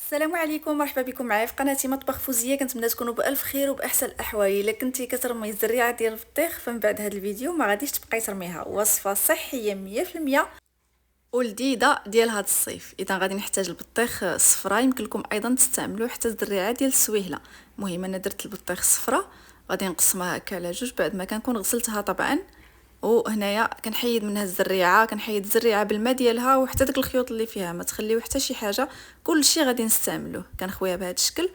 السلام عليكم، مرحبا بكم معايا في قناتي مطبخ فوزيه. كنتمنى تكونوا بالف خير وباحسن الاحوال. الا كنتي كترمي الزريعه ديال البطيخ فمن بعد هذا الفيديو ما غاديش تبقاي ترميها. وصفه صحيه 100% ولذيذه ديال هذا الصيف. اذا غادي نحتاج البطيخ الصفراء، يمكن لكم ايضا تستعملوا حتى الزريعه ديال السويهله. المهم انا درت البطيخ الصفراء، غادي نقسمها هكا على جوج بعد ما كنكون غسلتها طبعا. وهنايا كنحيد منها الزريعه، كنحيد الزريعه بالماء ديالها وحتى داك الخيوط اللي فيها ما تخليو حتى شي حاجه، كلشي غادي نستعملوه. كنخويها بهذا الشكل،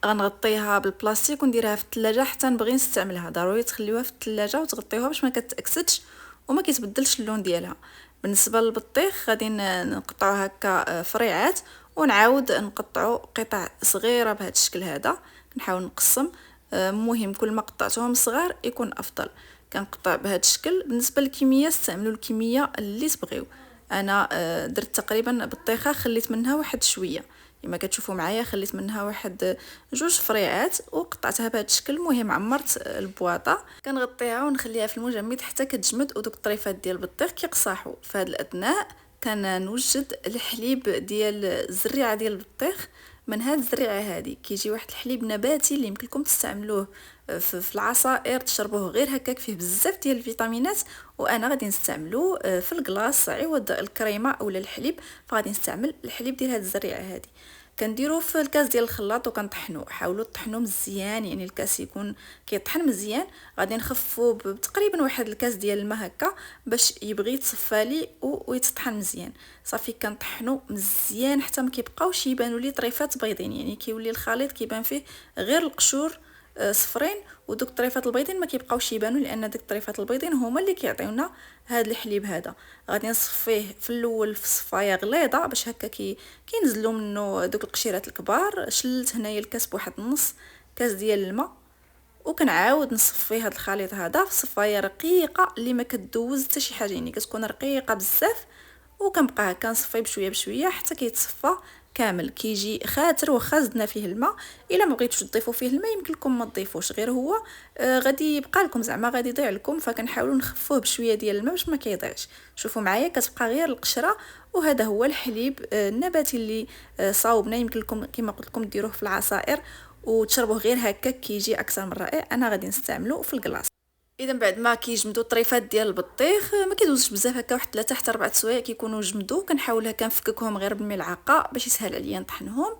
غنغطيها بالبلاستيك ونديرها في الثلاجه حتى نبغي نستعملها. ضروري تخليوها في الثلاجه وتغطيوها باش ما كتاكسدش وما كيتبدلش اللون ديالها. بالنسبه للبطيخ غادي نقطعوه هكا فريعات ونعاود نقطعو قطع صغيره بهذا الشكل هذا. كنحاول نقسم، المهم كل ما قطعتهم صغار يكون افضل. كنقطع بهذا الشكل. بالنسبه للكميه استعملوا الكميه اللي تبغيو. انا درت تقريبا بطيخه خليت منها واحد شويه، كما كتشوفوا معايا خليت منها واحد جوج فريعات وقطعتها بهذا الشكل. المهم عمرت البواطه، كنغطيها ونخليها في المجمد حتى كتجمد ودوك الطريفات ديال البطيخ كيقصاحوا. في هذا الاثناء كنوجد الحليب ديال الزريعه ديال البطيخ. من هاد الزريعه هذه كيجي واحد الحليب نباتي اللي يمكن لكم تستعملوه في العصائر، تشربوه غير هكاك، فيه بزاف ديال الفيتامينات. وانا غادي نستعملو في الكلاص عوض الكريمه اولا الحليب، فغادي نستعمل الحليب ديال هاد الزريعه هذه. كنديرو في الكاس ديال الخلاط وكنطحنو. حاولوا تطحنوا مزيان، يعني الكاس يكون كيطحن مزيان. غادي نخففو بتقريبا واحد الكاس ديال الماء هكا باش يبغي يتصفى لي ويتطحن مزيان. صافي كنطحنو مزيان حتى ما كيبقاوش يبانوا لي طريفات بيضين، يعني كيولي الخليط كيبان فيه غير القشور صفرين، ودوك الطريفات البيضين ما كيبقاوش يبانوا، لان ديك الطريفات البيضين هما اللي كيعطيونا هذا الحليب هذا. غادي نصفيه في الاول في صفايه غليظه باش هكا كينزلوا منه دوك القشيرات الكبار. شلت هنايا الكاس بواحد نص كاس ديال الماء، وكنعاود نصفي هذا الخليط هذا في صفايه رقيقه اللي ما كدوز حتى شي حاجه، يعني كتكون رقيقه بزاف. وكنبقى هكا نصفي بشويه بشويه حتى كيتصفى كامل. كيجي خاتر واخا زدنا فيه الماء. الا ما بغيتوش تضيفوا فيه الماء يمكن لكم ما تضيفوش، غير هو غادي يبقى لكم زعما غادي يضيع لكم، فكنحاولوا نخفوه بشويه ديال الماء باش ما كيضيعش. شوفوا معايا كتبقى غير القشره. وهذا هو الحليب النباتي اللي صاوبنا. يمكن لكم كما قلت لكم ديروه في العصائر وتشربوه غير هكا، كيجي اكثر من رائع. انا غادي نستعملو في الكلاص. اذا بعد ما كيجمدوا الطريفات ديال البطيخ ما كيدوزش بزاف هكا، واحد 3 حتى 4 سوايع كيكونوا جمدوا. كنحاول هكا نفككهم غير بالملعقه باش يسهل عليا نطحنهم.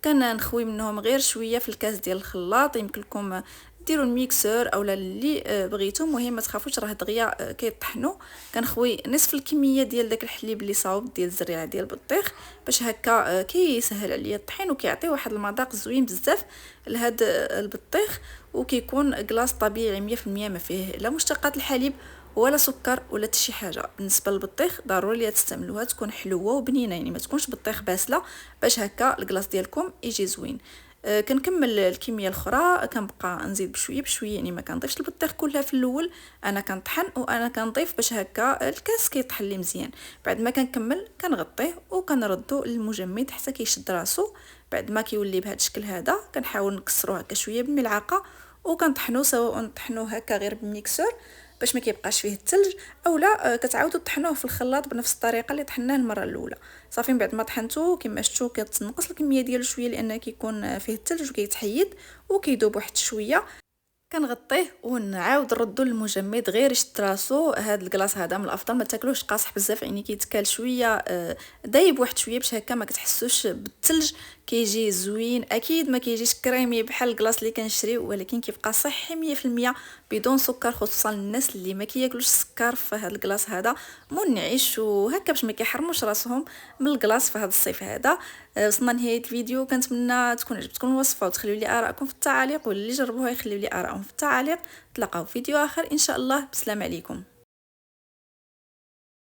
كنخوي منهم غير شويه في الكاس ديال الخلاط. يمكن لكم ديروا الميكسور اولا اللي بغيتو، المهم ما تخافوش راه دغيا كيطحنوا. كنخوي نصف الكميه ديال داك الحليب اللي صاوب ديال الزريعه ديال البطيخ باش هكا كيسهل عليا الطحين وكيعطي واحد المذاق زوين بزاف لهاد البطيخ. وكيكون كلاص طبيعي 100%، ما فيه لا مشتقات الحليب ولا سكر ولا حتى شي حاجه. بالنسبه للبطيخ ضروري تستعملوها تكون حلوه وبنينه، يعني ما تكونش بطيخ باسله، باش هكا الكلاص ديالكم يجي زوين. كنكمل الكميه الاخرى، كنبقى نزيد بشويه بشويه، يعني ما كنضيفش البطيخ كلها في الاول. انا كنطحن وانا كنضيف باش هكا الكاس كيطحن لي مزيان. بعد ما كنكمل كنغطيه وكنردو للمجمد حتى كيشد راسو. بعد ما كيولي بهذا الشكل هذا كنحاول نكسروه هكا شويه بالملعقه وكنطحنو، سواء نطحنوه هكا غير بالميكسور باش ما كيبقاش فيه الثلج، اولا كتعاودوا تطحنوه في الخلاط بنفس الطريقه اللي طحناه المره الاولى. صافي بعد ما طحنتو كما شفتوا كتنقص الكميه ديالو شويه لان كيكون فيه الثلج وكيتحيد وكيذوب واحد شويه. كنغطيه ونعاود نردو للمجمد غير يشد راسو. هاد الكلاص هذا من الافضل ما تاكلوش قاصح بزاف، يعني كيتكال شويه دايب واحد شويه باش هكا ما كتحسوش بالثلج. كيجي زوين. اكيد ما كيجيش كريمي بحال الكلاص اللي كنشريو، ولكن كيبقى صحي 100% بدون سكر، خصوصا الناس اللي ما كياكلوش السكر. في هاد الكلاص هذا منعش وهكا باش ما كيحرموش راسهم من الكلاص في هذا الصيف هذا. وصلنا لنهايه الفيديو. كنتمنى تكون عجبتكم الوصفه وتخليو لي ارائكم في التعاليق، واللي جربوها يخليو لي ارائهم في التعاليق. تلاقاو في فيديو اخر ان شاء الله. بسلام عليكم.